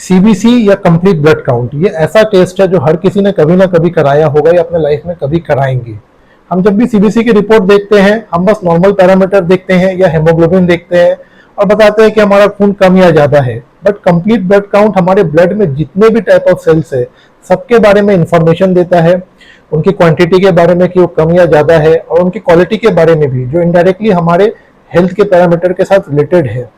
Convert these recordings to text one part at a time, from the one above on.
CBC या complete blood count, ये ऐसा टेस्ट है जो हर किसी ने कभी ना कभी कराया होगा या अपने लाइफ में कभी कराएंगे। हम जब भी सीबीसी की रिपोर्ट देखते हैं, हम बस नॉर्मल पैरामीटर देखते हैं या हेमोग्लोबिन देखते हैं और बताते हैं कि हमारा खून कम या ज्यादा है। बट कंप्लीट ब्लड काउंट हमारे ब्लड में जितने भी टाइप ऑफ सेल्स है, सबके बारे में इंफॉर्मेशन देता है, उनकी क्वांटिटी के बारे में कि वो कम या ज्यादा है, और उनकी क्वालिटी के बारे में भी, जो इनडायरेक्टली हमारे हेल्थ के पैरामीटर के साथ रिलेटेड है।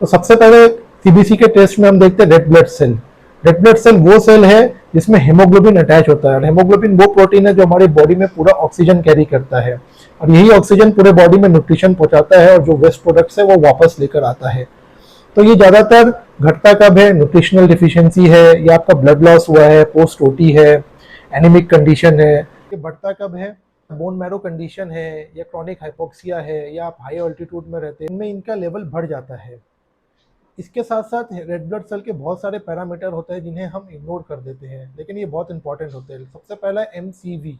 तो सबसे पहले सीबीसी के टेस्ट में हम देखते हैं red blood cell. Red blood cell वो सेल है जिसमें हेमोग्लोबिन अटैच होता है, और हेमोग्लोबिन वो प्रोटीन है जो हमारी बॉडी में पूरा ऑक्सीजन कैरी करता है, और यही ऑक्सीजन पूरे बॉडी में न्यूट्रिशन पहुंचाता है, और जो वेस्ट प्रोडक्ट्स है वो वापस लेकर आता है। तो ये ज्यादातर घटता कब है? न्यूट्रिशनल डिफिशियंसी है, या आपका ब्लड लॉस हुआ है, पोस्ट ओटी है, एनीमिक कंडीशन है। ये बढ़ता कब है? बोन मैरो कंडीशन है, या क्रॉनिक हाइपोक्सिया है, या आप हाई ऑल्टीट्यूड में रहते हैं, इनमें इनका लेवल बढ़ जाता है। इसके साथ साथ रेड ब्लड सेल के बहुत सारे पैरामीटर होते हैं जिन्हें हम इग्नोर कर देते हैं, लेकिन ये बहुत इंपॉर्टेंट होते हैं। सबसे पहला है एमसीवी,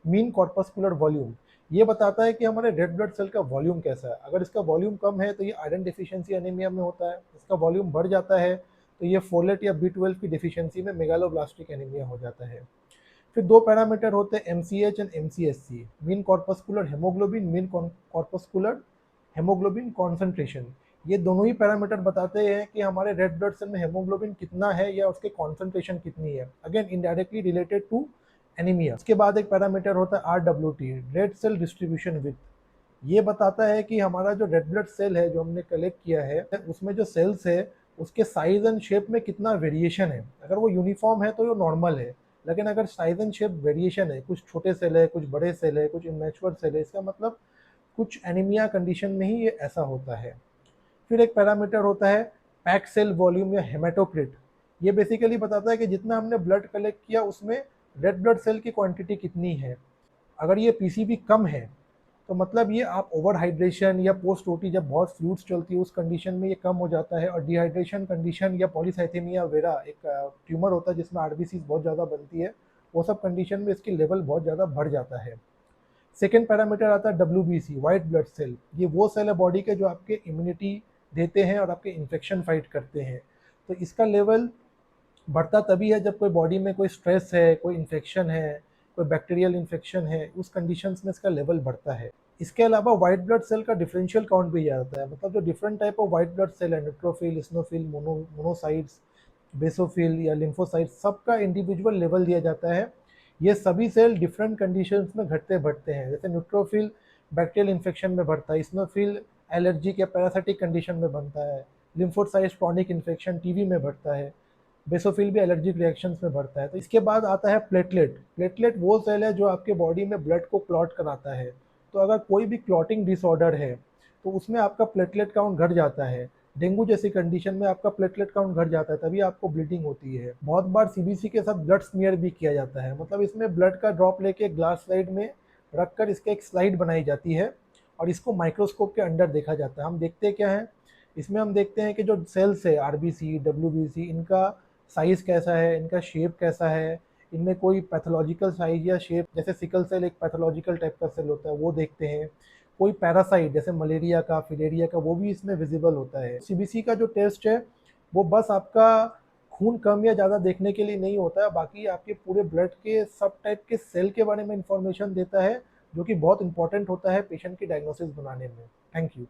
मीन कॉर्पस्कुलर वॉल्यूम। ये बताता है कि हमारे रेड ब्लड सेल का वॉल्यूम कैसा है। अगर इसका वॉल्यूम कम है तो ये आयरन डिफिशियंसी एनीमिया में होता है। इसका वॉल्यूम बढ़ जाता है तो ये फोलेट या B12 की डिफिशियंसी में मेगालोब्लास्टिक एनीमिया हो जाता है। फिर दो पैरामीटर होते हैं MCH and MCSC, mean corpuscular haemoglobin, mean corpuscular haemoglobin concentration. ये दोनों ही पैरामीटर बताते हैं कि हमारे रेड ब्लड सेल में हेमोग्लोबिन कितना है या उसके कॉन्सेंट्रेशन कितनी है, again indirectly related to anaemia. उसके बाद एक पैरामीटर होता है RWT, red cell distribution with. ये बताता है कि हमारा जो रेड ब्लड सेल है जो हमने कलेक्ट किया है, उसमें जो सेल्स है उसके साइज एंड शेप में कितना वेरिएशन है। अगर वो यूनिफॉर्म है तो वो नॉर्मल है, लेकिन अगर साइज एंड शेप वेरिएशन है, कुछ छोटे सेल है, कुछ बड़े सेल है, कुछ इमेच्योर सेल है, इसका मतलब कुछ एनीमिया कंडीशन में ही ये ऐसा होता है। फिर एक पैरामीटर होता है पैक सेल वॉल्यूम या हेमेटोक्रिट। ये बेसिकली बताता है कि जितना हमने ब्लड कलेक्ट किया उसमें रेड ब्लड सेल की क्वांटिटी कितनी है। अगर ये पीसीबी कम है तो मतलब ये आप ओवर हाइड्रेशन या पोस्ट ओटी, जब बहुत फ्लूइड्स चलती है उस कंडीशन में ये कम हो जाता है। और डिहाइड्रेशन कंडीशन या पॉलीसाइथेमिया वेरा, एक ट्यूमर होता है जिसमें आरबीसी बहुत ज़्यादा बनती है, वो सब कंडीशन में इसकी लेवल बहुत ज़्यादा बढ़ जाता है। सेकेंड पैरामीटर आता है WBC, वाइट ब्लड सेल। ये वो सेल है बॉडी के जो आपके इम्यूनिटी देते हैं और आपके इन्फेक्शन फाइट करते हैं। तो इसका लेवल बढ़ता तभी है जब कोई बॉडी में कोई स्ट्रेस है, कोई इन्फेक्शन है, कोई बैक्टीरियल इन्फेक्शन है, उस कंडीशंस में इसका लेवल बढ़ता है। इसके अलावा वाइट ब्लड सेल का डिफरेंशियल काउंट भी आता है, मतलब जो different type of white blood cell है, न्यूट्रोफिल, इस्नोफिल, मोनोसाइट्स, बेसोफिल या लिम्फोसाइट्स, सबका इंडिविजुअल लेवल दिया जाता है। ये सभी सेल डिफरेंट कंडीशंस में घटते बढ़ते हैं। जैसे न्यूट्रोफिल बैक्टीरियल इन्फेक्शन में बढ़ता है, इस्नोफिल एलर्जी या पैरासिटिक कंडीशन में बनता है, लिम्फोसाइट्स क्रॉनिक इन्फेक्शन टीबी में बढ़ता है, बेसोफिल भी एलर्जिक रिएक्शंस में बढ़ता है। तो इसके बाद आता है प्लेटलेट। प्लेटलेट वो सेल है जो आपके बॉडी में ब्लड को क्लॉट कराता है। तो अगर कोई भी क्लॉटिंग डिसऑर्डर है तो उसमें आपका प्लेटलेट काउंट घट जाता है। डेंगू जैसी कंडीशन में आपका प्लेटलेट काउंट घट जाता है, तभी आपको ब्लीडिंग होती है। बहुत बार सीबीसी के साथ ब्लड स्मीयर भी किया जाता है, मतलब इसमें ब्लड का ड्रॉप लेके ग्लास स्लाइड में रखकर इसके एक स्लाइड बनाई जाती है और इसको माइक्रोस्कोप के अंडर देखा जाता है। हम देखते क्या है इसमें, हम देखते हैं कि जो सेल्स है आरबीसी, डब्ल्यूबीसी, इनका साइज कैसा है, इनका शेप कैसा है, इनमें कोई पैथोलॉजिकल साइज या शेप, जैसे सिकल सेल एक पैथोलॉजिकल टाइप का सेल होता है वो देखते हैं। कोई पैरासाइट जैसे मलेरिया का, फिलेरिया का, वो भी इसमें विजिबल होता है। सीबीसी का जो टेस्ट है वो बस आपका खून कम या ज़्यादा देखने के लिए नहीं होता है, बाकी आपके पूरे ब्लड के सब टाइप के सेल के बारे में इंफॉर्मेशन देता है, जो कि बहुत इंपॉर्टेंट होता है पेशेंट की डायग्नोसिस बनाने में। Thank you.